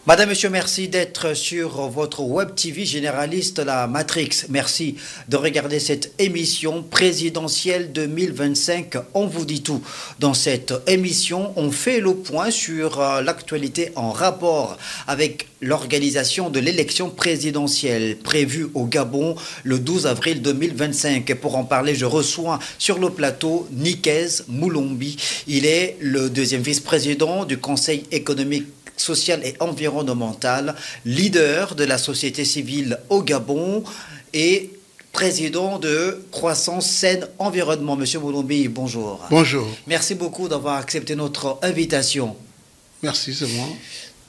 Madame, Monsieur, merci d'être sur votre Web TV généraliste La Matrix. Merci de regarder cette émission présidentielle 2025. On vous dit tout. Dans cette émission, on fait le point sur l'actualité en rapport avec l'organisation de l'élection présidentielle prévue au Gabon le 12 avril 2025. Et pour en parler, je reçois sur le plateau Nikez Moulombi. Il est le deuxième vice-président du Conseil économique, social et environnemental, leader de la société civile au Gabon et président de Croissance Saine Environnement. Monsieur Moulombi, bonjour. Bonjour. Merci beaucoup d'avoir accepté notre invitation. Merci, c'est moi.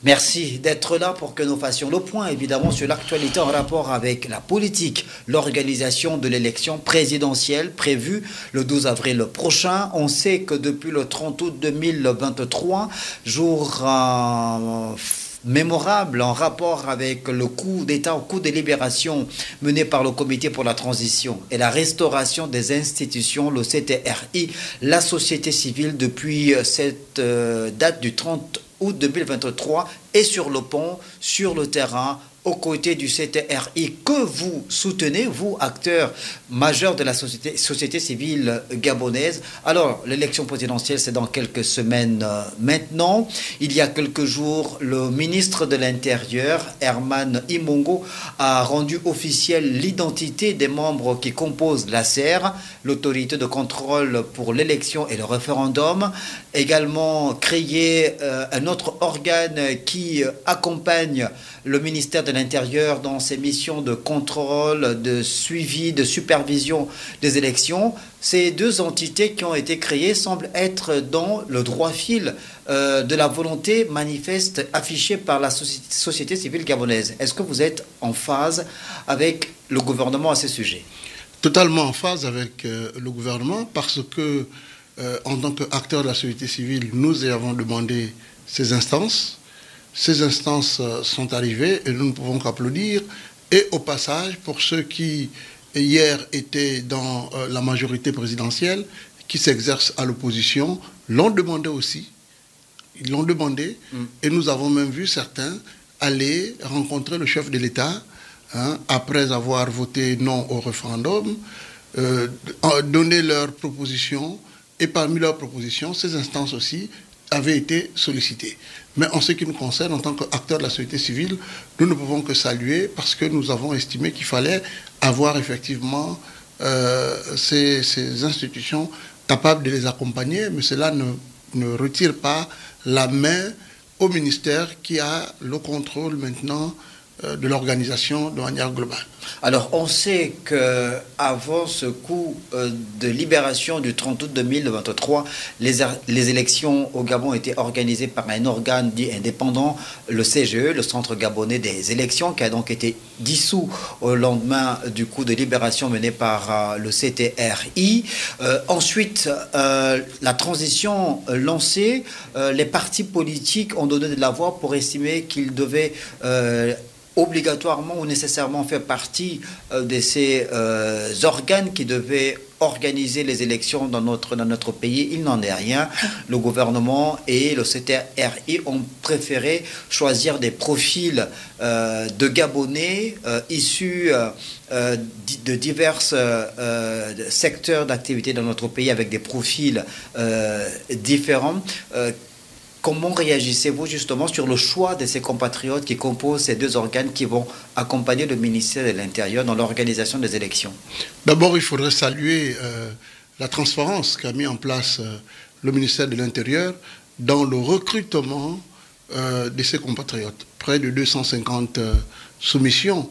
Merci d'être là pour que nous fassions le point, évidemment, sur l'actualité en rapport avec la politique, l'organisation de l'élection présidentielle prévue le 12 avril prochain. On sait que depuis le 30 août 2023, jour mémorable en rapport avec le coup d'État, coup de libération mené par le Comité pour la transition et la restauration des institutions, le CTRI, la société civile depuis cette date du 30 août 2023 est sur le pont, sur le terrain, aux côtés du CTRI que vous soutenez, vous, acteurs majeurs de la société civile gabonaise. Alors, l'élection présidentielle, c'est dans quelques semaines maintenant. Il y a quelques jours, le ministre de l'Intérieur, Herman Imongo, a rendu officielle l'identité des membres qui composent l'ACER, l'autorité de contrôle pour l'élection et le référendum. Également créé un autre organe qui accompagne le ministère de l'Intérieur dans ses missions de contrôle, de suivi, de supervision des élections. Ces deux entités qui ont été créées semblent être dans le droit fil de la volonté manifeste affichée par la société civile gabonaise. Est-ce que vous êtes en phase avec le gouvernement à ce sujet? Totalement en phase avec le gouvernement parce que, en tant qu'acteur de la société civile, nous y avons demandé ces instances. Ces instances sont arrivées et nous ne pouvons qu'applaudir. Et au passage, pour ceux qui, hier, étaient dans la majorité présidentielle, qui s'exercent à l'opposition, l'ont demandé aussi. Ils l'ont demandé. Et nous avons même vu certains aller rencontrer le chef de l'État, après avoir voté non au référendum, donner leurs propositions. Et parmi leurs propositions, ces instances aussi avaient été sollicitées. Mais en ce qui nous concerne, en tant qu'acteurs de la société civile, nous ne pouvons que saluer parce que nous avons estimé qu'il fallait avoir effectivement ces institutions capables de les accompagner, mais cela ne retire pas la main au ministère qui a le contrôle maintenant de l'organisation de manière globale. Alors, on sait qu'avant ce coup de libération du 30 août 2023, les élections au Gabon étaient organisées par un organe dit indépendant, le CGE, le Centre Gabonais des élections, qui a donc été dissous au lendemain du coup de libération mené par le CTRI. Ensuite, la transition lancée, les partis politiques ont donné de la voix pour estimer qu'ils devaient obligatoirement ou nécessairement faire partie de ces organes qui devaient organiser les élections dans notre pays. Il n'en est rien. Le gouvernement et le CTRI ont préféré choisir des profils de Gabonais issus de divers secteurs d'activité dans notre pays avec des profils différents. Comment réagissez-vous justement sur le choix de ces compatriotes qui composent ces deux organes qui vont accompagner le ministère de l'Intérieur dans l'organisation des élections? D'abord, il faudrait saluer la transparence qu'a mis en place le ministère de l'Intérieur dans le recrutement de ces compatriotes. Près de 250 soumissions,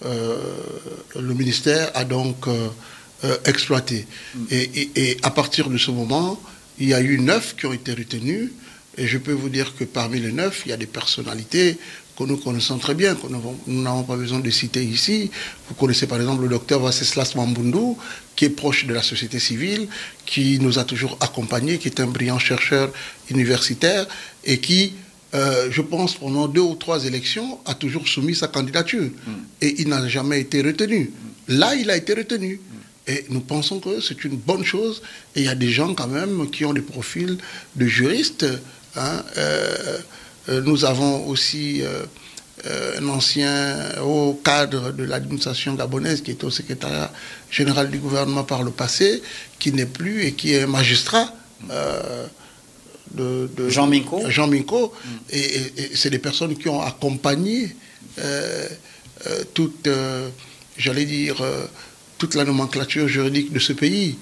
le ministère a donc exploité. Et à partir de ce moment, il y a eu 9 qui ont été retenus. Et je peux vous dire que parmi les 9, il y a des personnalités que nous connaissons très bien, que nous n'avons pas besoin de citer ici. Vous connaissez par exemple le docteur Wenceslas Mambundu, qui est proche de la société civile, qui nous a toujours accompagnés, qui est un brillant chercheur universitaire et qui, je pense, pendant 2 ou 3 élections, a toujours soumis sa candidature. Et il n'a jamais été retenu. Là, il a été retenu. Et nous pensons que c'est une bonne chose. Et il y a des gens quand même qui ont des profils de juristes, Nous avons aussi un ancien haut cadre de l'administration gabonaise qui était au secrétariat général du gouvernement par le passé, qui n'est plus et qui est magistrat. De Jean Minko. Jean Minko. Et c'est des personnes qui ont accompagné toute, j'allais dire, toute la nomenclature juridique de ce pays.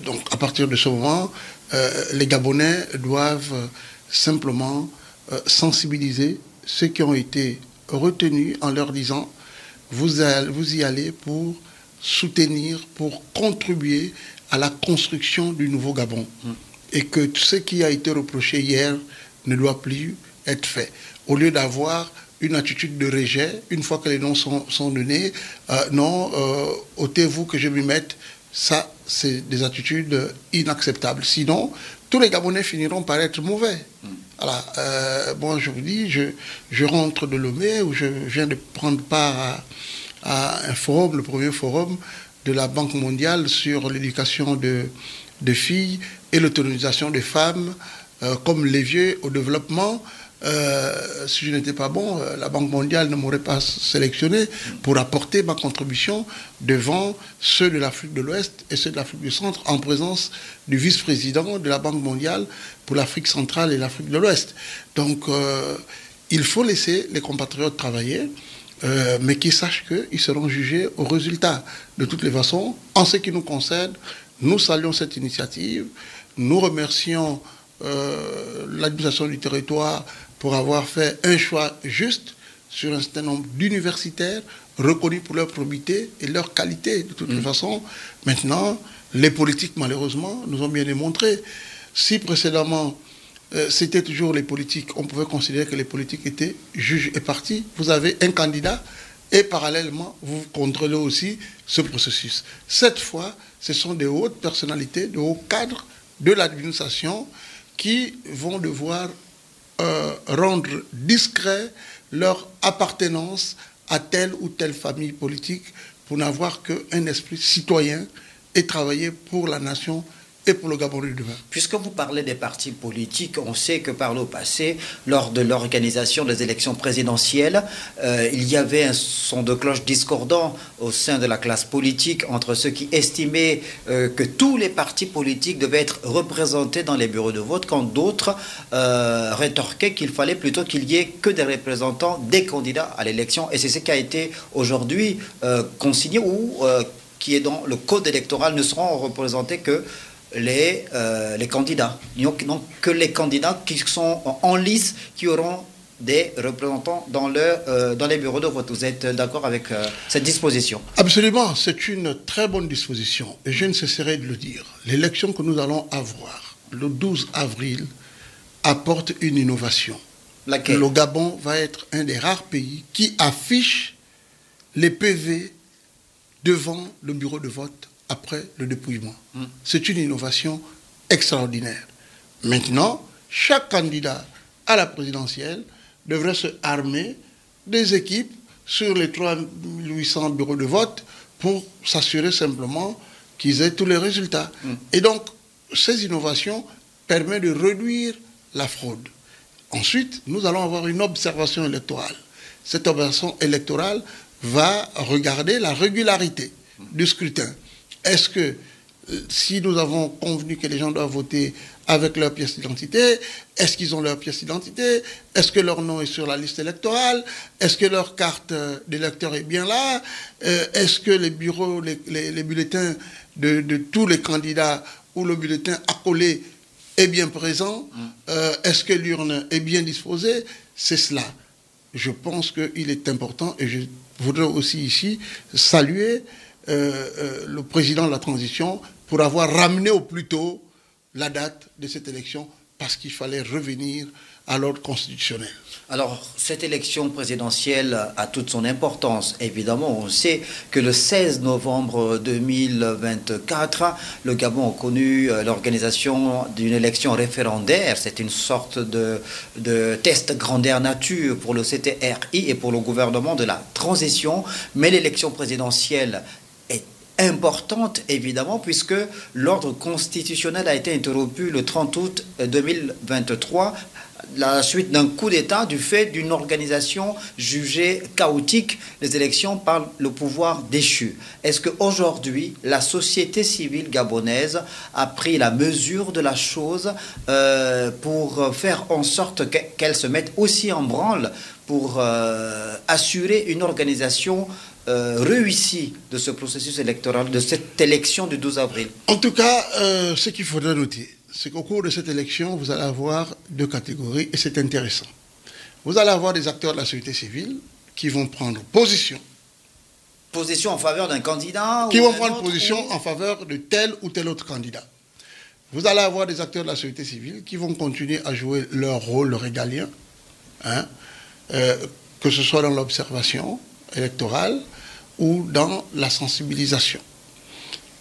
Donc à partir de ce moment, les Gabonais doivent simplement sensibiliser ceux qui ont été retenus en leur disant vous y allez pour soutenir, pour contribuer à la construction du nouveau Gabon. Et que ce qui a été reproché hier ne doit plus être fait. Au lieu d'avoir une attitude de rejet, une fois que les noms sont donnés, non, ôtez-vous que je m'y mette, ça, c'est des attitudes inacceptables. Sinon, tous les Gabonais finiront par être mauvais. Voilà. Bon, je vous dis, je rentre de Lomé, où je viens de prendre part à un forum, le premier forum de la Banque mondiale sur l'éducation de filles et l'autonomisation des femmes comme levier au développement. Si je n'étais pas bon, la Banque mondiale ne m'aurait pas sélectionné pour apporter ma contribution devant ceux de l'Afrique de l'Ouest et ceux de l'Afrique du Centre en présence du vice-président de la Banque mondiale pour l'Afrique centrale et l'Afrique de l'Ouest. Donc, il faut laisser les compatriotes travailler, mais qu'ils sachent qu'ils seront jugés au résultat. De toutes les façons, en ce qui nous concerne, nous saluons cette initiative, nous remercions l'administration du territoire pour avoir fait un choix juste sur un certain nombre d'universitaires reconnus pour leur probité et leur qualité. De toutes les façons, maintenant, les politiques, malheureusement, nous ont bien démontré. Si précédemment, c'était toujours les politiques, on pouvait considérer que les politiques étaient juges et partis. Vous avez un candidat et parallèlement, vous contrôlez aussi ce processus. Cette fois, ce sont des hautes personnalités, de hauts cadres de l'administration qui vont devoir rendre discret leur appartenance à telle ou telle famille politique pour n'avoir qu'un esprit citoyen et travailler pour la nation et pour le Gabon de demain. Puisque vous parlez des partis politiques, on sait que par le passé, lors de l'organisation des élections présidentielles, il y avait un son de cloche discordant au sein de la classe politique entre ceux qui estimaient que tous les partis politiques devaient être représentés dans les bureaux de vote, quand d'autres rétorquaient qu'il fallait plutôt qu'il y ait que des représentants des candidats à l'élection. Et c'est ce qui a été aujourd'hui consigné ou qui est dans le code électoral, ne seront représentés que les candidats. Donc que les candidats qui sont en lice, qui auront des représentants dans les bureaux de vote. Vous êtes d'accord avec cette disposition? Absolument, c'est une très bonne disposition. Et je ne cesserai de le dire. L'élection que nous allons avoir le 12 avril apporte une innovation. Laquelle? Le Gabon va être un des rares pays qui affiche les PV devant le bureau de vote après le dépouillement. C'est une innovation extraordinaire. Maintenant, chaque candidat à la présidentielle devrait se armer des équipes sur les 3800 bureaux de vote pour s'assurer simplement qu'ils aient tous les résultats. Et donc, ces innovations permettent de réduire la fraude. Ensuite, nous allons avoir une observation électorale. Cette observation électorale va regarder la régularité du scrutin. Est-ce que si nous avons convenu que les gens doivent voter avec leur pièce d'identité, est-ce qu'ils ont leur pièce d'identité? Est-ce que leur nom est sur la liste électorale? Est-ce que leur carte d'électeur est bien là? Est-ce que les bureaux, les bulletins de tous les candidats ou le bulletin accolé est bien présent? Est-ce que l'urne est bien disposée? C'est cela. Je pense qu'il est important et je voudrais aussi ici saluer le président de la transition pour avoir ramené au plus tôt la date de cette élection parce qu'il fallait revenir à l'ordre constitutionnel. Alors, cette élection présidentielle a toute son importance. Évidemment, on sait que le 16 novembre 2024, le Gabon a connu l'organisation d'une élection référendaire. C'est une sorte de test grandeur nature pour le CTRI et pour le gouvernement de la transition. Mais l'élection présidentielle est importante, évidemment, puisque l'ordre constitutionnel a été interrompu le 30 août 2023 la suite d'un coup d'État du fait d'une organisation jugée chaotique des élections par le pouvoir déchu. Est-ce qu'aujourd'hui, la société civile gabonaise a pris la mesure de la chose pour faire en sorte qu'elle se mette aussi en branle pour assurer une organisation réussie de ce processus électoral, de cette élection du 12 avril? En tout cas, ce qu'il faudrait noter, c'est qu'au cours de cette élection, vous allez avoir deux catégories, et c'est intéressant. Vous allez avoir des acteurs de la société civile qui vont prendre position. Position en faveur d'un candidat? Qui vont prendre position en faveur de tel ou tel autre candidat. Vous allez avoir des acteurs de la société civile qui vont continuer à jouer leur rôle régalien, hein, que ce soit dans l'observation électorale ou dans la sensibilisation.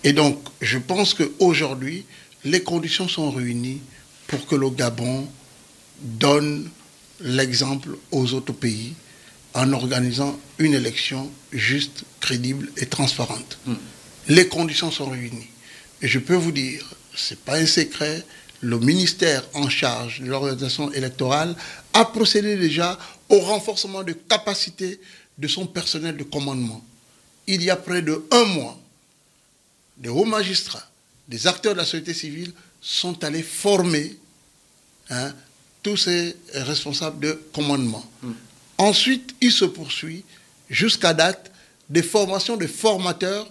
Et donc, je pense qu'aujourd'hui, les conditions sont réunies pour que le Gabon donne l'exemple aux autres pays en organisant une élection juste, crédible et transparente. Les conditions sont réunies. Et je peux vous dire, ce n'est pas un secret, le ministère en charge de l'organisation électorale a procédé déjà au renforcement de capacités de son personnel de commandement. Il y a près de 1 mois, des hauts magistrats, des acteurs de la société civile sont allés former tous ces responsables de commandement. Ensuite, il se poursuit, jusqu'à date, des formations de formateurs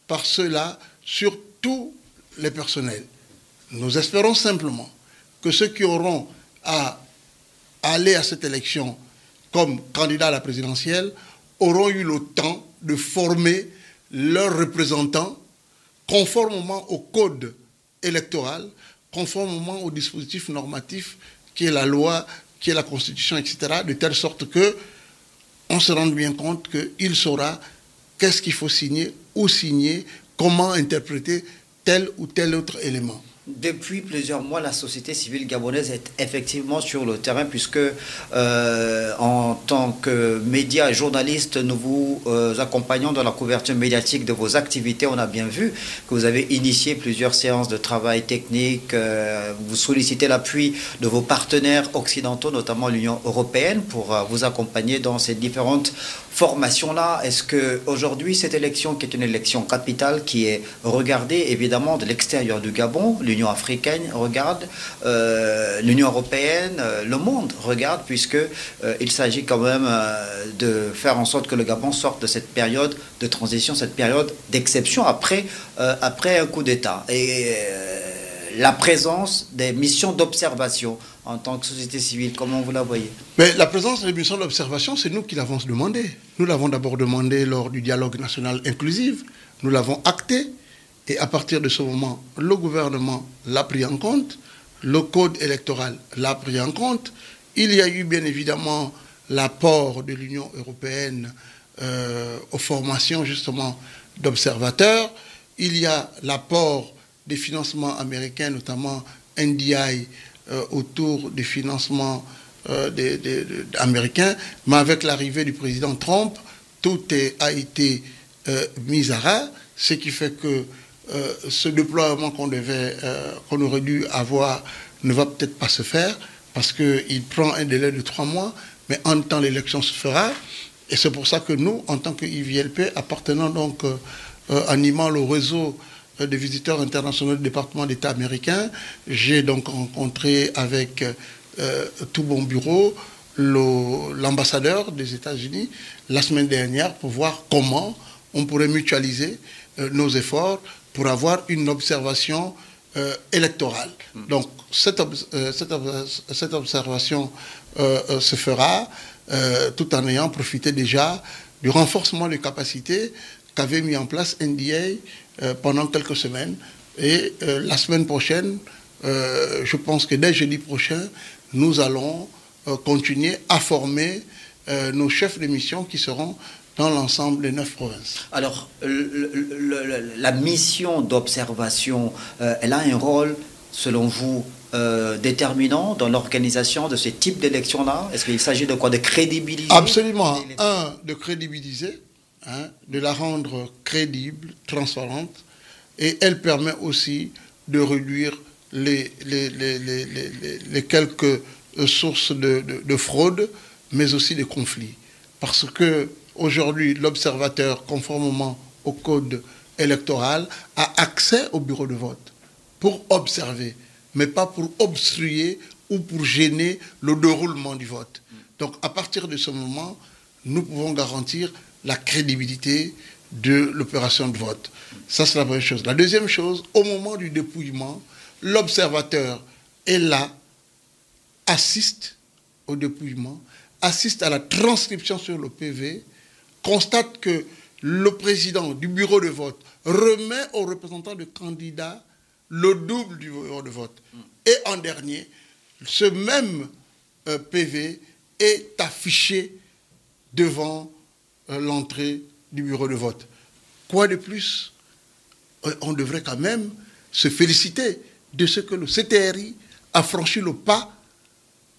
par ceux-là sur tous les personnels. Nous espérons simplement que ceux qui auront à aller à cette élection comme candidats à la présidentielle auront eu le temps de former leurs représentants conformément au code électoral, conformément au dispositif normatif qui est la loi, qui est la Constitution, etc., de telle sorte que on se rende bien compte qu'il saura qu'est-ce qu'il faut signer, où signer, comment interpréter tel ou tel autre élément. Depuis plusieurs mois, la société civile gabonaise est effectivement sur le terrain puisque en tant que médias et journalistes, nous vous accompagnons dans la couverture médiatique de vos activités. On a bien vu que vous avez initié plusieurs séances de travail technique. Vous sollicitez l'appui de vos partenaires occidentaux, notamment l'Union européenne, pour vous accompagner dans ces différentes formations-là. Est-ce qu'aujourd'hui, cette élection, qui est une élection capitale, qui est regardée évidemment de l'extérieur du Gabon, l'Union africaine regarde, l'Union européenne, le monde regarde, puisqu'il s'agit quand même de faire en sorte que le Gabon sorte de cette période de transition, cette période d'exception après un coup d'État. Et la présence des missions d'observation en tant que société civile, comment vous la voyez? Mais la présence des missions d'observation, c'est nous qui l'avons demandé. Nous l'avons d'abord demandé lors du dialogue national inclusif. Nous l'avons acté. Et à partir de ce moment, le gouvernement l'a pris en compte, le code électoral l'a pris en compte. Il y a eu bien évidemment l'apport de l'Union européenne aux formations justement d'observateurs. Il y a l'apport des financements américains, notamment NDI, autour des financements américains. Mais avec l'arrivée du président Trump, tout a été mis à ras, ce qui fait que ce déploiement qu'on aurait dû avoir ne va peut-être pas se faire parce qu'il prend un délai de 3 mois, mais en temps l'élection se fera. Et c'est pour ça que nous, en tant que IVLP, appartenant donc, animant le réseau des visiteurs internationaux du département d'État américain, j'ai donc rencontré avec tout mon bureau l'ambassadeur des États-Unis la semaine dernière pour voir comment on pourrait mutualiser nos efforts pour avoir une observation électorale. Donc, cette observation se fera tout en ayant profité déjà du renforcement des capacités qu'avait mis en place NDA pendant quelques semaines. Et la semaine prochaine, je pense que dès jeudi prochain, nous allons continuer à former nos chefs de mission qui seront dans l'ensemble des 9 provinces. Alors, la mission d'observation, elle a un rôle, selon vous, déterminant dans l'organisation de ce type d'élection-là? Est-ce qu'il s'agit de quoi? De crédibiliser? Absolument. De crédibiliser, de la rendre crédible, transparente, et elle permet aussi de réduire les quelques source de fraude, mais aussi de conflits. Parce que aujourd'hui, l'observateur, conformément au code électoral, a accès au bureau de vote pour observer, mais pas pour obstruer ou pour gêner le déroulement du vote. Donc à partir de ce moment, nous pouvons garantir la crédibilité de l'opération de vote. Ça, c'est la première chose. La deuxième chose, au moment du dépouillement, l'observateur est là, assiste au dépouillement, assiste à la transcription sur le PV, constate que le président du bureau de vote remet aux représentants de candidats le double du bureau de vote. Et en dernier, ce même PV est affiché devant l'entrée du bureau de vote. Quoi de plus? On devrait quand même se féliciter de ce que le CTRI a franchi le pas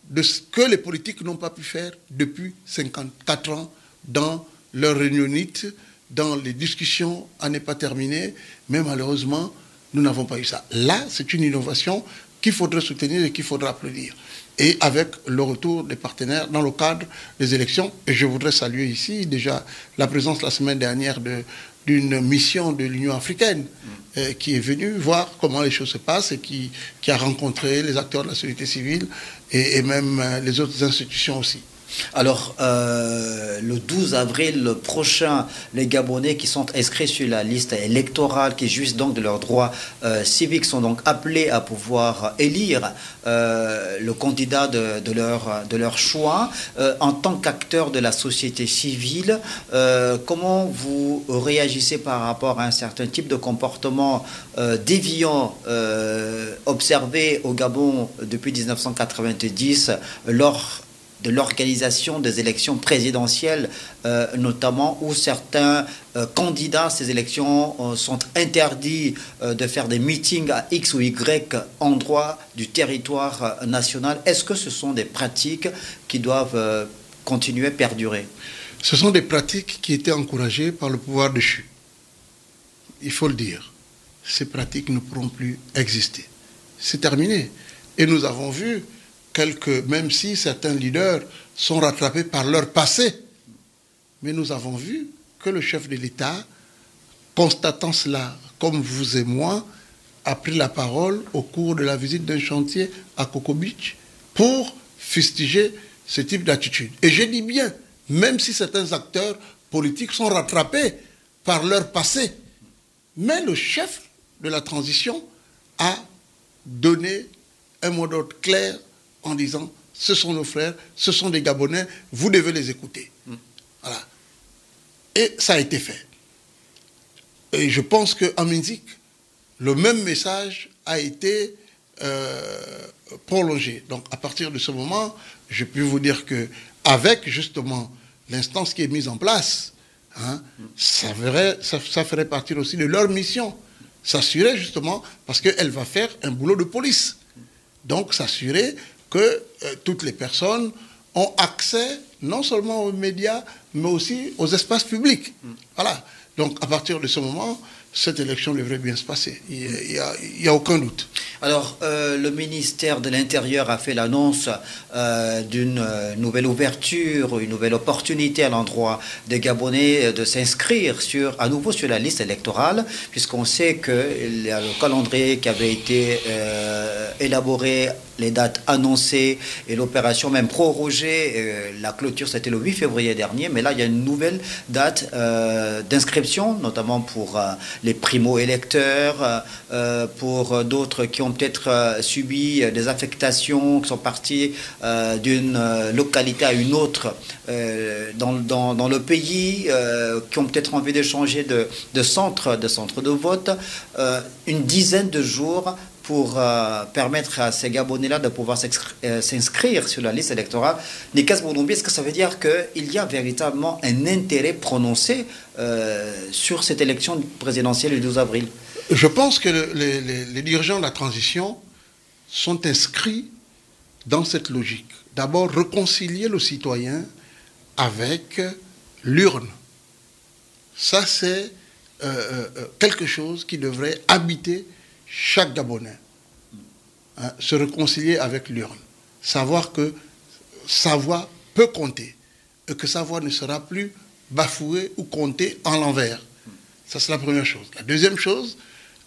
de ce que les politiques n'ont pas pu faire depuis 54 ans dans leur réunionnite, dans les discussions à ne pas terminer, mais malheureusement, nous n'avons pas eu ça. Là, c'est une innovation qu'il faudrait soutenir et qu'il faudra applaudir. Et avec le retour des partenaires dans le cadre des élections, et je voudrais saluer ici déjà la présence la semaine dernière d'une mission de l'Union africaine qui est venue voir comment les choses se passent et qui a rencontré les acteurs de la société civile et même les autres institutions aussi. Alors, le 12 avril prochain, les Gabonais qui sont inscrits sur la liste électorale, qui jouissent donc de leurs droits civiques, sont donc appelés à pouvoir élire le candidat de leur choix. En tant qu'acteur de la société civile, comment vous réagissez par rapport à un certain type de comportement déviant observé au Gabon depuis 1990 lors de l'organisation des élections présidentielles, notamment où certains candidats à ces élections sont interdits de faire des meetings à X ou Y endroits du territoire national. Est-ce que ce sont des pratiques qui doivent continuer à perdurer? Ce sont des pratiques qui étaient encouragées par le pouvoir déchu. Il faut le dire. Ces pratiques ne pourront plus exister. C'est terminé. Et nous avons vu même si certains leaders sont rattrapés par leur passé, mais nous avons vu que le chef de l'État, constatant cela, comme vous et moi, a pris la parole au cours de la visite d'un chantier à Coco Beach pour fustiger ce type d'attitude. Et je dis bien, même si certains acteurs politiques sont rattrapés par leur passé, mais le chef de la transition a donné un mot d'ordre clair en disant, ce sont nos frères, ce sont des Gabonais, vous devez les écouter. Voilà. Et ça a été fait. Et je pense qu'en musique, le même message a été prolongé. Donc à partir de ce moment, je peux vous dire qu'avec justement l'instance qui est mise en place, hein, ça ferait partie aussi de leur mission. S'assurer justement, parce qu'elle va faire un boulot de police. Donc s'assurer que toutes les personnes ont accès non seulement aux médias, mais aussi aux espaces publics. Voilà. Donc, à partir de ce moment, cette élection devrait bien se passer. Il n'y a aucun doute. Alors, le ministère de l'Intérieur a fait l'annonce d'une nouvelle ouverture, une nouvelle opportunité à l'endroit des Gabonais de s'inscrire à nouveau sur la liste électorale, puisqu'on sait que le calendrier qui avait été élaboré, les dates annoncées et l'opération même prorogée, la clôture c'était le 8 février dernier, mais là il y a une nouvelle date d'inscription, notamment pour les primo-électeurs, pour d'autres qui ont peut-être subi des affectations, qui sont partis d'une localité à une autre dans le pays, qui ont peut-être envie de changer de centre de vote, une dizaine de jours pour permettre à ces Gabonais-là de pouvoir s'inscrire sur la liste électorale. Nikas Boulombi, est-ce que ça veut dire qu'il y a véritablement un intérêt prononcé sur cette élection présidentielle du 12 avril? Je pense que les dirigeants de la transition sont inscrits dans cette logique. D'abord, réconcilier le citoyen avec l'urne. Ça, c'est quelque chose qui devrait habiter chaque Gabonais. Hein, se réconcilier avec l'urne. savoir que sa voix peut compter et que sa voix ne sera plus bafouée ou comptée en l'envers. Ça, c'est la première chose. La deuxième chose,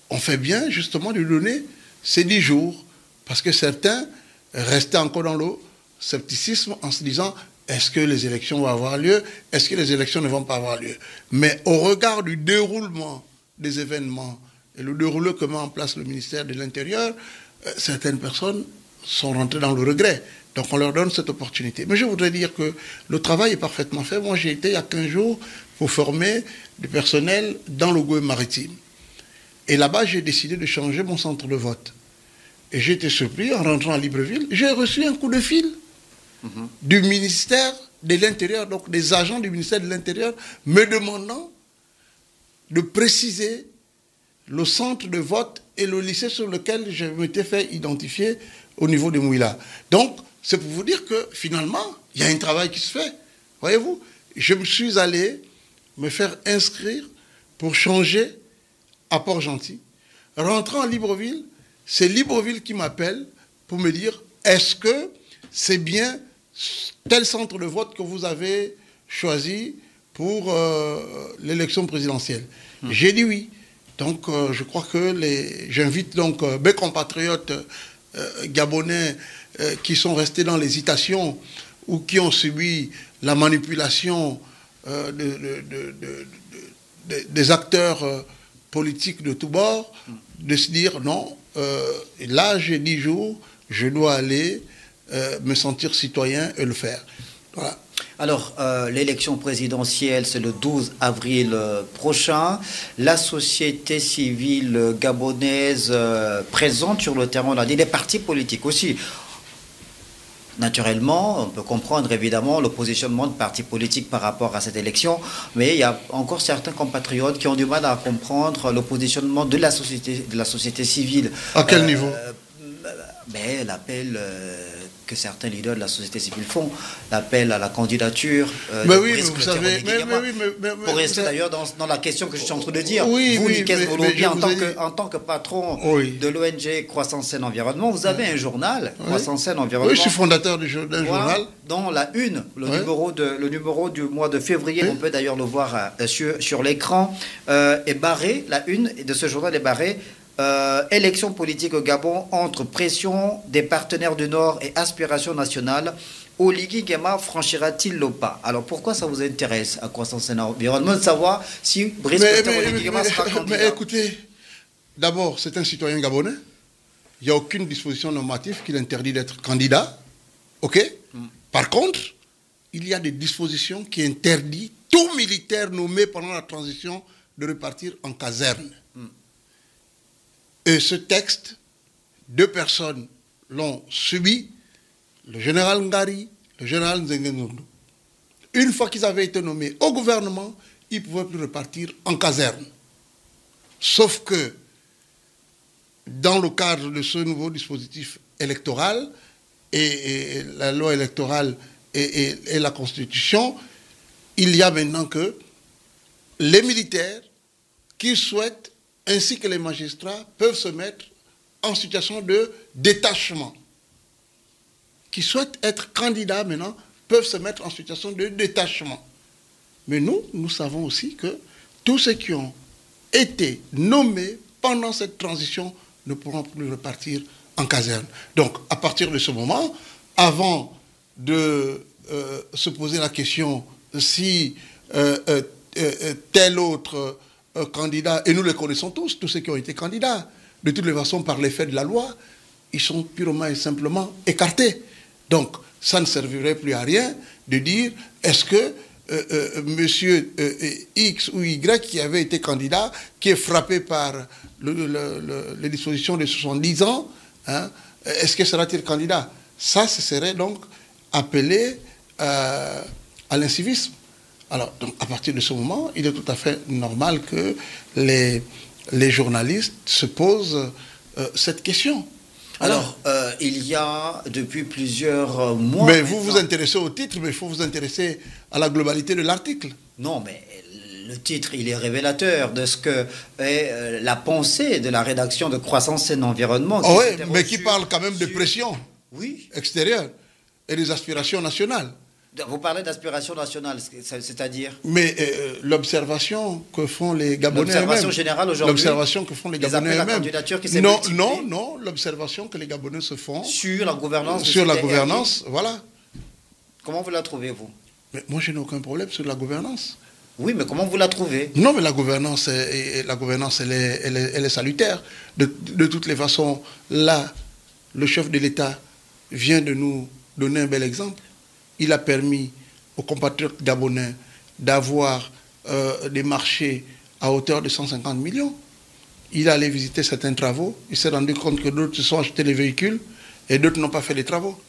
on fait bien justement de lui donner ces 10 jours parce que certains restaient encore dans le scepticisme en se disant est-ce que les élections vont avoir lieu? Est-ce que les élections ne vont pas avoir lieu? Mais au regard du déroulement des événements et le déroulement que met en place le ministère de l'Intérieur, certaines personnes sont rentrées dans le regret. Donc on leur donne cette opportunité. Mais je voudrais dire que le travail est parfaitement fait. Moi j'ai été il y a 15 jours pour former du personnel dans le Goué maritime. Et là-bas j'ai décidé de changer mon centre de vote. Et j'ai été surpris en rentrant à Libreville. J'ai reçu un coup de fil du ministère de l'Intérieur, donc des agents du ministère de l'Intérieur, me demandant de préciser le centre de vote et le lycée sur lequel je m'étais fait identifier au niveau de Mouila. Donc, c'est pour vous dire que finalement, il y a un travail qui se fait. Voyez-vous, je me suis allé me faire inscrire pour changer à Port-Gentil. Rentrant à Libreville, c'est Libreville qui m'appelle pour me dire est-ce que c'est bien tel centre de vote que vous avez choisi pour l'élection présidentielle. J'ai dit oui. Donc je crois que j'invite donc mes compatriotes gabonais qui sont restés dans l'hésitation ou qui ont subi la manipulation des acteurs politiques de tous bords, de se dire non, là j'ai 10 jours, je dois aller me sentir citoyen et le faire. Voilà. Alors, l'élection présidentielle, c'est le 12 avril prochain. La société civile gabonaise présente sur le terrain, on a dit, les partis politiques aussi. Naturellement, on peut comprendre évidemment le positionnement de partis politiques par rapport à cette élection, mais il y a encore certains compatriotes qui ont du mal à comprendre le positionnement de la société civile. À quel niveau? Mais l'appel que certains leaders de la société civile font, l'appel à la candidature. Mais oui, mais vous savez, pour rester d'ailleurs dans la question que je suis en train de dire, oui, vous, oui, Nicaise Volobia, en tant que patron de l'ONG Croissance Saine Environnement, vous avez un journal, Croissance Saine Environnement. Oui, je suis fondateur d'un journal. Dont la une, le numéro du mois de février, on peut d'ailleurs le voir sur l'écran, est barré, la une de ce journal est barrée. Élection politique au Gabon entre pression des partenaires du Nord et aspiration nationale. Oligui Nguema franchira-t-il le pas? Alors pourquoi ça vous intéresse à Croissance et Environnement de savoir si Brice Oligui Nguema sera candidat? Mais écoutez, d'abord c'est un citoyen gabonais. Il n'y a aucune disposition normative qui l'interdit d'être candidat. Ok. Par contre, il y a des dispositions qui interdisent tout militaire nommé pendant la transition de repartir en caserne. Et ce texte, 2 personnes l'ont subi, le général Ngari, le général Nzengenzondo. Une fois qu'ils avaient été nommés au gouvernement, ils ne pouvaient plus repartir en caserne. Sauf que, dans le cadre de ce nouveau dispositif électoral, et la loi électorale et la Constitution, il y a maintenant que les militaires qui souhaitent ainsi que les magistrats peuvent se mettre en situation de détachement. Qui souhaitent être candidats maintenant peuvent se mettre en situation de détachement. Mais nous savons aussi que tous ceux qui ont été nommés pendant cette transition ne pourront plus repartir en caserne. Donc, à partir de ce moment, avant de se poser la question si tel autre candidats, et nous les connaissons tous ceux qui ont été candidats, de toutes les façons, par l'effet de la loi, ils sont purement et simplement écartés. Donc, ça ne servirait plus à rien de dire, est-ce que monsieur X ou Y qui avait été candidat, qui est frappé par les dispositions de 70 ans, hein, est-ce que sera-t-il candidat? Ça, ce serait donc appelé à l'incivisme. Alors, donc, à partir de ce moment, il est tout à fait normal que les journalistes se posent cette question. Alors, il y a depuis plusieurs mois... Mais vous vous intéressez au titre, mais il faut vous intéresser à la globalité de l'article. Non, mais le titre, il est révélateur de ce que est la pensée de la rédaction de Croissance et Environnement. Oui, mais qui parle quand même de pression. Oui. extérieures et des aspirations nationales. Vous parlez d'aspiration nationale, c'est-à-dire? Mais l'observation que font les Gabonais eux-mêmes. L'observation générale aujourd'hui. L'observation que font les Gabonais eux-mêmes. Non, l'observation que les Gabonais se font. Sur la gouvernance. Sur la gouvernance, voilà. Comment vous la trouvez, vous? Mais moi, je n'ai aucun problème sur la gouvernance. Oui, mais comment vous la trouvez? Non, mais la gouvernance, elle est salutaire. De toutes les façons, là, le chef de l'État vient de nous donner un bel exemple. Il a permis aux compatriotes gabonais d'avoir des marchés à hauteur de 150 millions. Il est allé visiter certains travaux. Il s'est rendu compte que d'autres se sont achetés les véhicules et d'autres n'ont pas fait les travaux.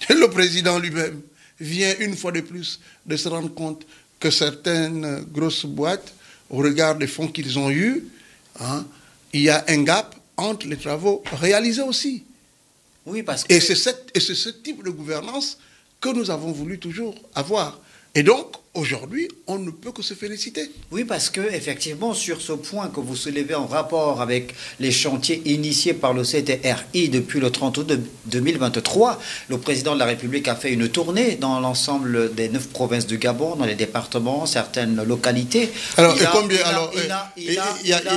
Et le président lui-même vient une fois de plus de se rendre compte que certaines grosses boîtes, au regard des fonds qu'ils ont eus, il y a un gap entre les travaux réalisés aussi. Oui, parce que... Et c'est ce type de gouvernance que nous avons voulu toujours avoir. Et donc, aujourd'hui, on ne peut que se féliciter. Oui, parce que effectivement, sur ce point que vous soulevez en rapport avec les chantiers initiés par le CTRI depuis le 30 août 2023, le président de la République a fait une tournée dans l'ensemble des 9 provinces du Gabon, dans les départements, certaines localités. Alors, il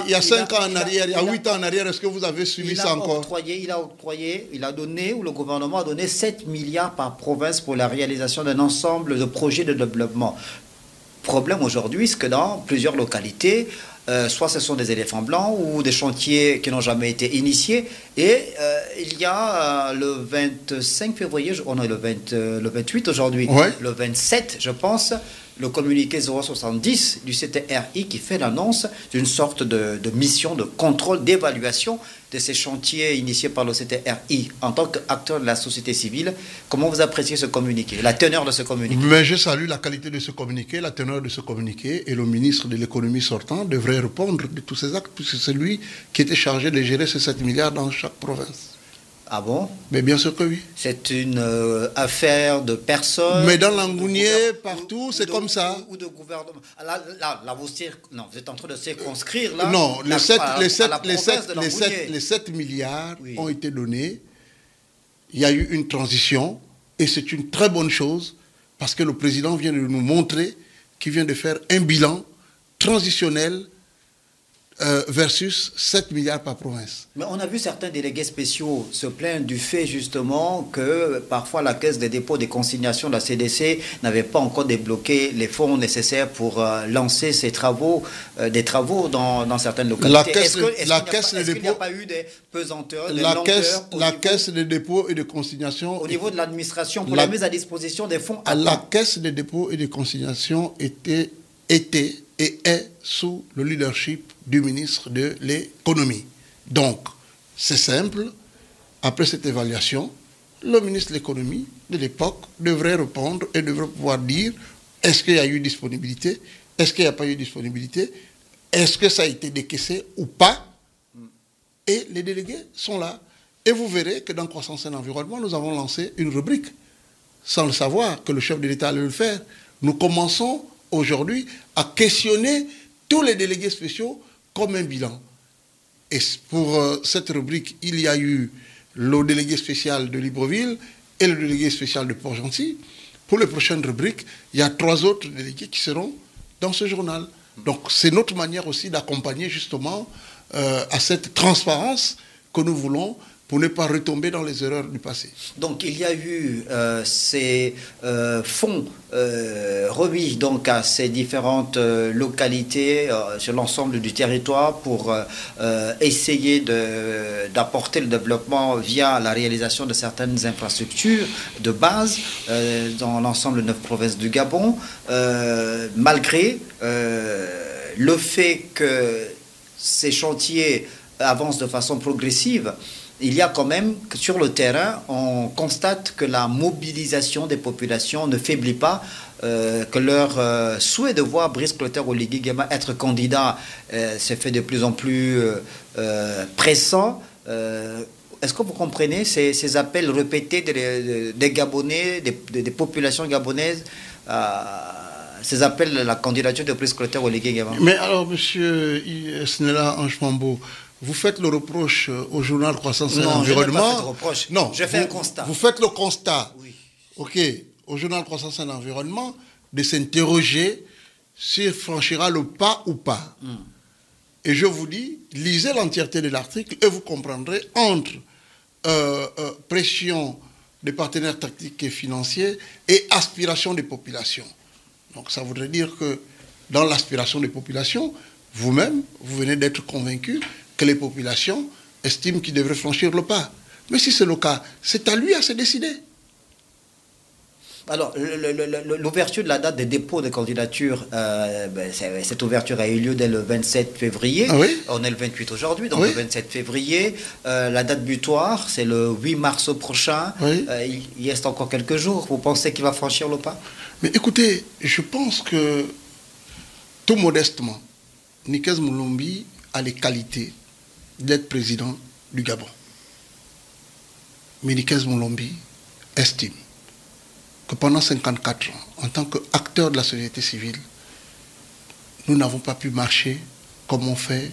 y a 5 ans en arrière, il y a 8 ans en arrière, est-ce que vous avez suivi ça encore? Il a donné, ou le gouvernement a donné 7 milliards par province pour la réalisation d'un ensemble de projets de développement. Problème aujourd'hui, c'est que dans plusieurs localités, soit ce sont des éléphants blancs ou des chantiers qui n'ont jamais été initiés. Et il y a le 25 février, on est le 28 aujourd'hui, ouais. Le 27, je pense, le communiqué 070 du CTRI qui fait l'annonce d'une sorte de mission de contrôle, d'évaluation de ces chantiers initiés par le CTRI. En tant qu'acteur de la société civile, comment vous appréciez ce communiqué, la teneur de ce communiqué? Mais je salue la qualité de ce communiqué, la teneur de ce communiqué, et le ministre de l'économie sortant devrait répondre de tous ces actes, puisque c'est lui qui était chargé de gérer ces 7 milliards dans chaque province. Ah bon? Mais bien sûr que oui. C'est une affaire de personnes. Mais dans l'Angounier, partout, c'est comme ça. Ou de gouvernement. Là vous êtes en train de circonscrire là. Non, les 7 7 milliards ont été donnés. Il y a eu une transition et c'est une très bonne chose parce que le président vient de nous montrer qu'il vient de faire un bilan transitionnel versus 7 milliards par province. Mais on a vu certains délégués spéciaux se plaindre du fait justement que parfois la Caisse des dépôts et des consignations de la CDC n'avait pas encore débloqué les fonds nécessaires pour lancer ces travaux, des travaux dans certaines localités. Est-ce qu'il n'y a pas eu des pesanteurs, des lenteurs La Caisse des dépôts et de consignations... Au niveau de l'administration, pour la mise à disposition des fonds... La Caisse des dépôts et de consignations était et est sous le leadership du ministre de l'économie. Donc, c'est simple, après cette évaluation, le ministre de l'économie de l'époque devrait répondre et devrait pouvoir dire est-ce qu'il y a eu disponibilité, est-ce qu'il n'y a pas eu disponibilité, est-ce que ça a été décaissé ou pas, et les délégués sont là. Et vous verrez que dans Croissance et Environnement, nous avons lancé une rubrique, sans le savoir que le chef de l'État allait le faire. Nous commençons aujourd'hui à questionner tous les délégués spéciaux comme un bilan. Et pour cette rubrique, il y a eu le délégué spécial de Libreville et le délégué spécial de Port-Gentil. Pour les prochaines rubriques, il y a 3 autres délégués qui seront dans ce journal. Donc c'est notre manière aussi d'accompagner justement à cette transparence que nous voulons pour ne pas retomber dans les erreurs du passé. Donc il y a eu ces fonds remis donc à ces différentes localités sur l'ensemble du territoire pour essayer d'apporter le développement via la réalisation de certaines infrastructures de base dans l'ensemble de 9 provinces du Gabon, malgré le fait que ces chantiers avancent de façon progressive. Il y a quand même que sur le terrain, on constate que la mobilisation des populations ne faiblit pas, que leur souhait de voir Brice Clotaire Oligui Nguema être candidat s'est fait de plus en plus pressant. Est-ce que vous comprenez ces appels répétés des Gabonais, des populations gabonaises, ces appels à la candidature de Brice Clotaire Oligui Nguema? Mais alors, monsieur Snella Ange-Mambo, vous faites le reproche au journal Croissance et Non, Environnement. je n'ai pas fait de reproche. Non, je fais un constat. Vous faites le constat, Oui. ok, au journal Croissance et Environnement, de s'interroger s'il franchira le pas ou pas. Et je vous dis, lisez l'entièreté de l'article et vous comprendrez entre pression des partenaires tactiques et financiers et aspiration des populations. Donc ça voudrait dire que dans l'aspiration des populations, vous-même, vous venez d'être convaincu que les populations estiment qu'il devrait franchir le pas. Mais si c'est le cas, c'est à lui à se décider. Alors, l'ouverture de la date des dépôts de candidature, cette ouverture a eu lieu dès le 27 février. Ah oui? On est le 28 aujourd'hui, donc Oui. le 27 février. La date butoir, c'est le 8 mars prochain. Oui. Il reste encore quelques jours. Vous pensez qu'il va franchir le pas? Mais écoutez, je pense que, tout modestement, Nikes Moulombi a les qualités d'être président du Gabon. Mais Nikes Moulombi estime que pendant 54 ans, en tant qu'acteur de la société civile, nous n'avons pas pu marcher comme ont fait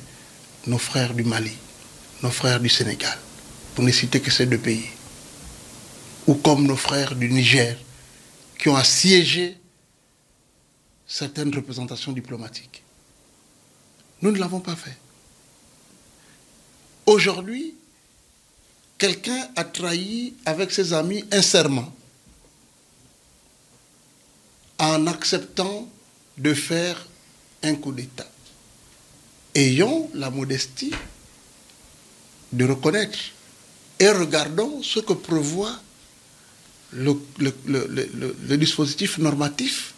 nos frères du Mali, nos frères du Sénégal, pour ne citer que ces deux pays, ou comme nos frères du Niger, qui ont assiégé certaines représentations diplomatiques. Nous ne l'avons pas fait. Aujourd'hui, quelqu'un a trahi avec ses amis un serment en acceptant de faire un coup d'État. Ayons la modestie de reconnaître et regardons ce que prévoit le dispositif normatif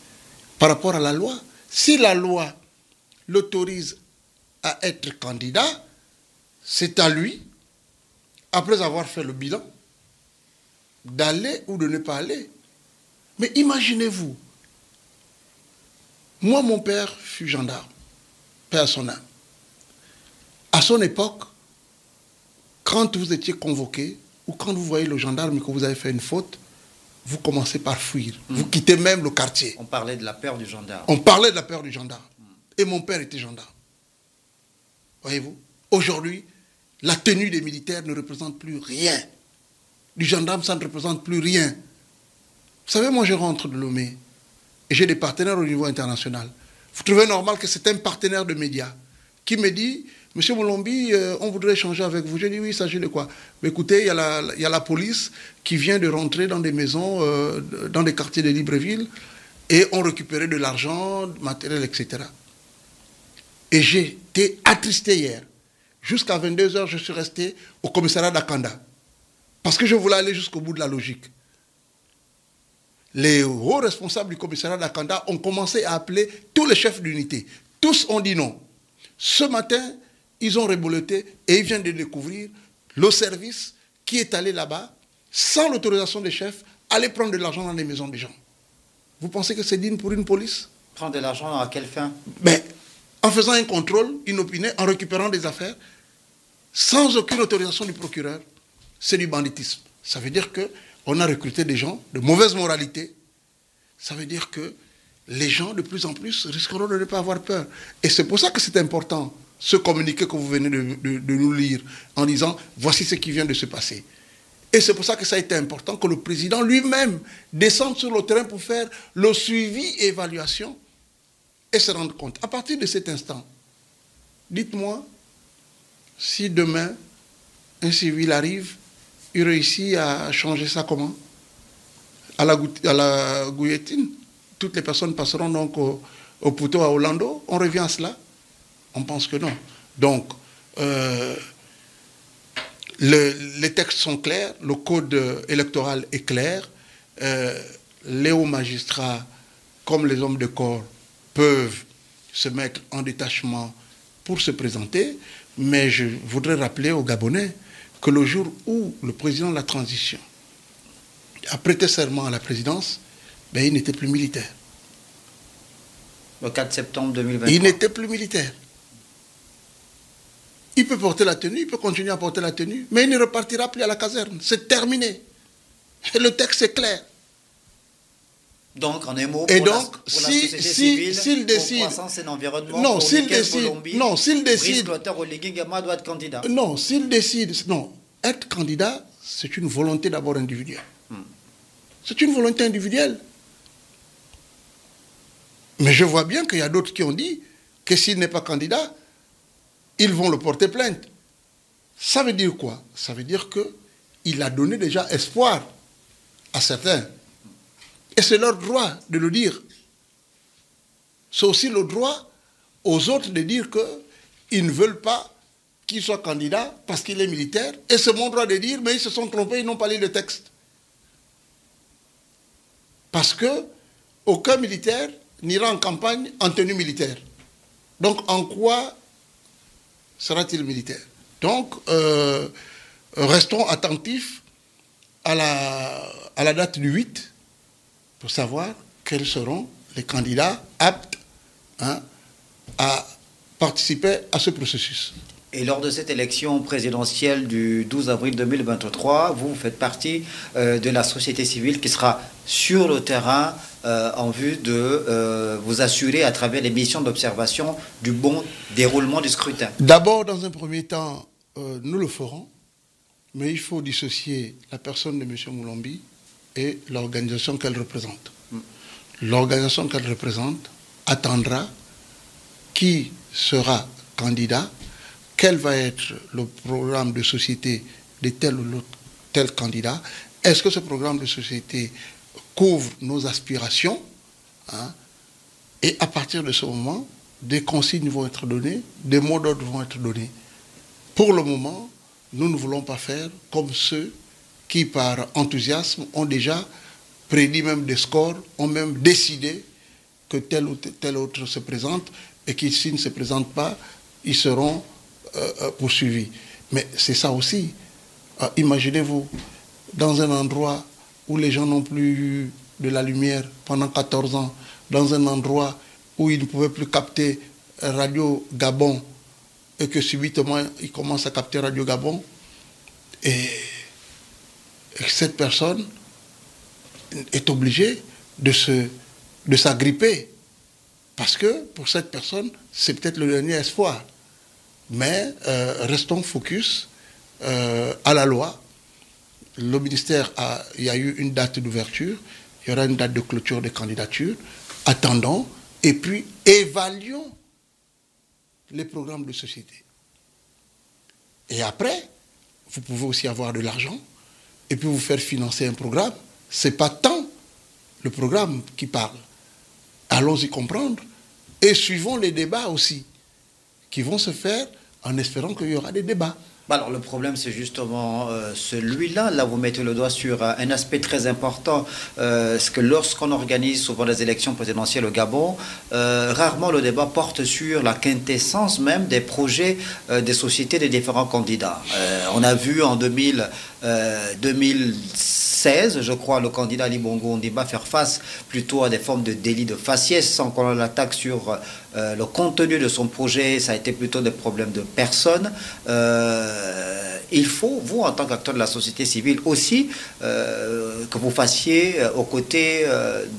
par rapport à la loi. Si la loi l'autorise à être candidat, c'est à lui, après avoir fait le bilan, d'aller ou de ne pas aller. Mais imaginez-vous, moi, mon père fut gendarme, paix à son âme. À son époque, quand vous étiez convoqué, ou quand vous voyez le gendarme et que vous avez fait une faute, vous commencez par fuir. Vous quittez même le quartier. On parlait de la peur du gendarme. On parlait de la peur du gendarme. Et mon père était gendarme. Voyez-vous? Aujourd'hui, la tenue des militaires ne représente plus rien. Du gendarme, ça ne représente plus rien. Vous savez, moi, je rentre de Lomé et j'ai des partenaires au niveau international. Vous trouvez normal que c'est un partenaire de médias qui me dit, Monsieur Moulombi, on voudrait échanger avec vous. Je dis oui, il s'agit de quoi? Mais écoutez, il y a la police qui vient de rentrer dans des maisons, dans des quartiers de Libreville, et ont récupéré de l'argent, du matériel, etc. Et j'ai été attristé hier. Jusqu'à 22h, je suis resté au commissariat d'Akanda. Parce que je voulais aller jusqu'au bout de la logique. Les hauts responsables du commissariat d'Akanda ont commencé à appeler tous les chefs d'unité. Tous ont dit non. Ce matin, ils ont reboleté et ils viennent de découvrir le service qui est allé là-bas, sans l'autorisation des chefs, aller prendre de l'argent dans les maisons des gens. Vous pensez que c'est digne pour une police? Prendre de l'argent à quelle fin? Mais en faisant un contrôle inopiné, en récupérant des affaires, sans aucune autorisation du procureur, c'est du banditisme. Ça veut dire qu'on a recruté des gens de mauvaise moralité. Ça veut dire que les gens, de plus en plus, risqueront de ne pas avoir peur. Et c'est pour ça que c'est important, ce communiqué que vous venez de nous lire, en disant, voici ce qui vient de se passer. Et c'est pour ça que ça a été important que le président lui-même descende sur le terrain pour faire le suivi et évaluation et se rendre compte. À partir de cet instant, dites-moi, si demain, un civil arrive, il réussit à changer ça comment? À la guillotine. Toutes les personnes passeront donc au poteau à Orlando. On revient à cela? On pense que non. Donc, les textes sont clairs, le code électoral est clair, les hauts magistrats, comme les hommes de corps, peuvent se mettre en détachement pour se présenter, mais je voudrais rappeler aux Gabonais que le jour où le président de la transition a prêté serment à la présidence, ben, il n'était plus militaire. Le 4 septembre 2023. Il n'était plus militaire. Il peut porter la tenue, il peut continuer à porter la tenue, mais il ne repartira plus à la caserne. C'est terminé. Et le texte est clair. Donc, en un mot, et pour donc, la société civile, s'il décide, pour croissance et l'environnement, non, pour s'il décide, non, s'il décide, doit être candidat. Non, s'il décide, non, être candidat, c'est une volonté d'abord individuelle. C'est une volonté individuelle. Mais je vois bien qu'il y a d'autres qui ont dit que s'il n'est pas candidat, ils vont le porter plainte. Ça veut dire quoi? Ça veut dire qu'il a donné déjà espoir à certains. Et c'est leur droit de le dire. C'est aussi le droit aux autres de dire qu'ils ne veulent pas qu'il soit candidat parce qu'il est militaire. Et c'est mon droit de dire, mais ils se sont trompés, ils n'ont pas lu le texte. Parce qu'aucun militaire n'ira en campagne en tenue militaire. Donc en quoi sera-t-il militaire? Donc restons attentifs à la date du 8 pour savoir quels seront les candidats aptes à participer à ce processus. Et lors de cette élection présidentielle du 12 avril 2023, vous faites partie de la société civile qui sera sur le terrain en vue de vous assurer à travers les missions d'observation du bon déroulement du scrutin. D'abord, dans un premier temps, nous le ferons, mais il faut dissocier la personne de M. Moulombi et l'organisation qu'elle représente. L'organisation qu'elle représente attendra qui sera candidat, quel va être le programme de société de tel ou tel candidat, est-ce que ce programme de société couvre nos aspirations, et à partir de ce moment, des consignes vont être données, des mots d'ordre vont être donnés. Pour le moment, nous ne voulons pas faire comme ceux qui, par enthousiasme, ont déjà prédit même des scores, ont même décidé que tel ou tel autre se présente et qu'ils, s'ils ne se présentent pas, ils seront poursuivis. Mais c'est ça aussi. Imaginez-vous, dans un endroit où les gens n'ont plus eu de la lumière pendant 14 ans, dans un endroit où ils ne pouvaient plus capter Radio Gabon, et que subitement ils commencent à capter Radio Gabon, et cette personne est obligée de s'agripper, parce que pour cette personne, c'est peut-être le dernier espoir. Mais restons focus à la loi. Le ministère il y a eu une date d'ouverture, il y aura une date de clôture des candidatures. Attendons et puis évaluons les programmes de société. Et après, vous pouvez aussi avoir de l'argent et puis vous faire financer un programme. Ce n'est pas tant le programme qui parle. Allons-y comprendre et suivons les débats aussi qui vont se faire en espérant qu'il y aura des débats. Alors le problème c'est justement celui-là, là vous mettez le doigt sur un aspect très important, c'est que lorsqu'on organise souvent les élections présidentielles au Gabon, rarement le débat porte sur la quintessence même des projets des sociétés des différents candidats. On a vu en 2016, je crois, le candidat Ali Bongo Ondimba faire face plutôt à des formes de délit de faciès sans qu'on l'attaque sur le contenu de son projet, ça a été plutôt des problèmes de personnes. Il faut, vous, en tant qu'acteur de la société civile aussi, que vous fassiez aux côtés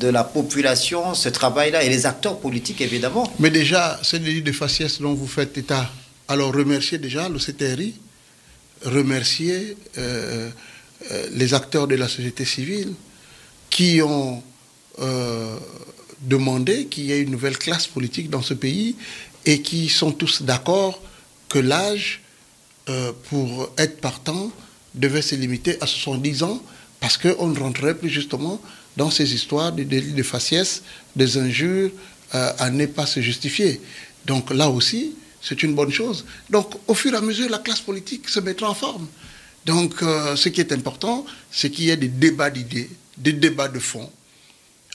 de la population ce travail-là et les acteurs politiques, évidemment. Mais déjà, ce délit de faciès dont vous faites état, alors remerciez déjà le CTRI, remercier les acteurs de la société civile qui ont demandé qu'il y ait une nouvelle classe politique dans ce pays et qui sont tous d'accord que l'âge pour être partant devait se limiter à 70 ans parce qu'on ne rentrerait plus justement dans ces histoires de délits de faciès, des injures à ne pas se justifier. Donc là aussi, c'est une bonne chose. Donc au fur et à mesure, la classe politique se mettra en forme. Donc ce qui est important, c'est qu'il y ait des débats d'idées, des débats de fond,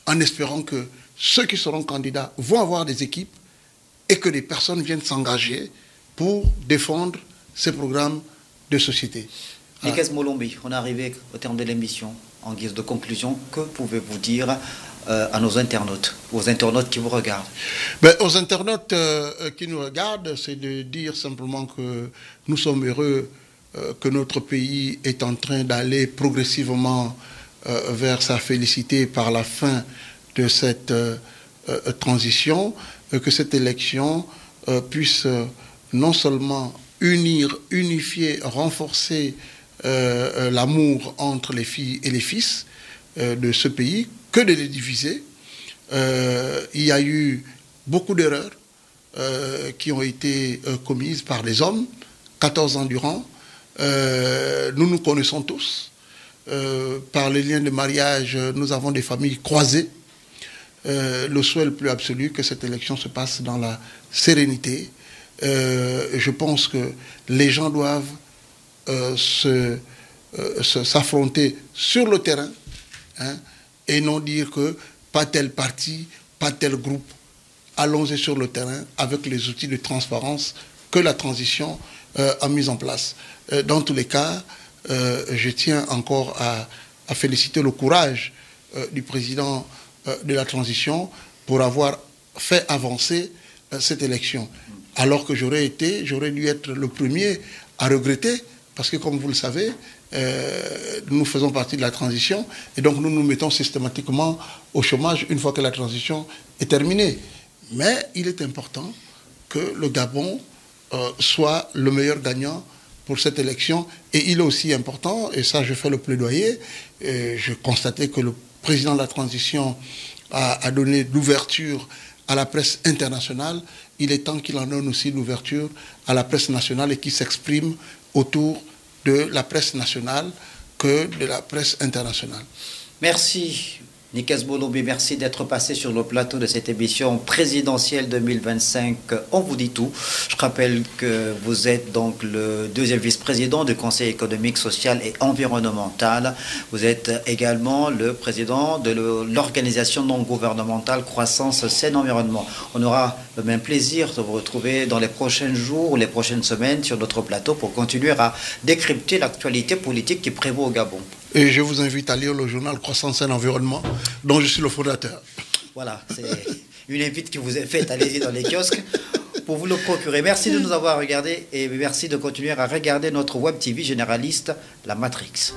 en espérant que ceux qui seront candidats vont avoir des équipes et que des personnes viennent s'engager pour défendre ces programmes de société. Nikes Moulombi, on est arrivé au terme de l'émission. En guise de conclusion, que pouvez-vous dire à nos internautes, aux internautes qui vous regardent? Aux internautes qui nous regardent, c'est de dire simplement que nous sommes heureux que notre pays est en train d'aller progressivement vers sa félicité par la fin de cette transition, que cette élection puisse non seulement unifier, renforcer l'amour entre les filles et les fils de ce pays, que de les diviser. Il y a eu beaucoup d'erreurs qui ont été commises par les hommes, 14 ans durant. Nous nous connaissons tous. Par les liens de mariage, nous avons des familles croisées. Le souhait le plus absolu que cette élection se passe dans la sérénité. Je pense que les gens doivent s'affronter sur le terrain, hein, et non dire que pas tel parti, pas tel groupe. Allons-y sur le terrain avec les outils de transparence que la transition a mis en place. Dans tous les cas, je tiens encore à féliciter le courage du président de la transition pour avoir fait avancer cette élection. Alors que j'aurais dû être le premier à regretter, parce que comme vous le savez, nous faisons partie de la transition et donc nous nous mettons systématiquement au chômage une fois que la transition est terminée. Mais il est important que le Gabon soit le meilleur gagnant pour cette élection. Et il est aussi important, et ça je fais le plaidoyer, je constatais que le président de la transition a donné l'ouverture à la presse internationale. Il est temps qu'il en donne aussi l'ouverture à la presse nationale et qu'il s'exprime autour de la presse nationale que de la presse internationale. Merci. Nikes Bolombi, merci d'être passé sur le plateau de cette émission présidentielle 2025. On vous dit tout. Je rappelle que vous êtes donc le deuxième vice-président du Conseil économique, social et environnemental. Vous êtes également le président de l'organisation non gouvernementale Croissance Saine Environnement. On aura le même plaisir de vous retrouver dans les prochains jours ou les prochaines semaines sur notre plateau pour continuer à décrypter l'actualité politique qui prévaut au Gabon. Et je vous invite à lire le journal Croissance Saine Environnement, dont je suis le fondateur. Voilà, c'est une invite qui vous est faite. Allez-y dans les kiosques pour vous le procurer. Merci de nous avoir regardés et merci de continuer à regarder notre web TV généraliste, La Matrix.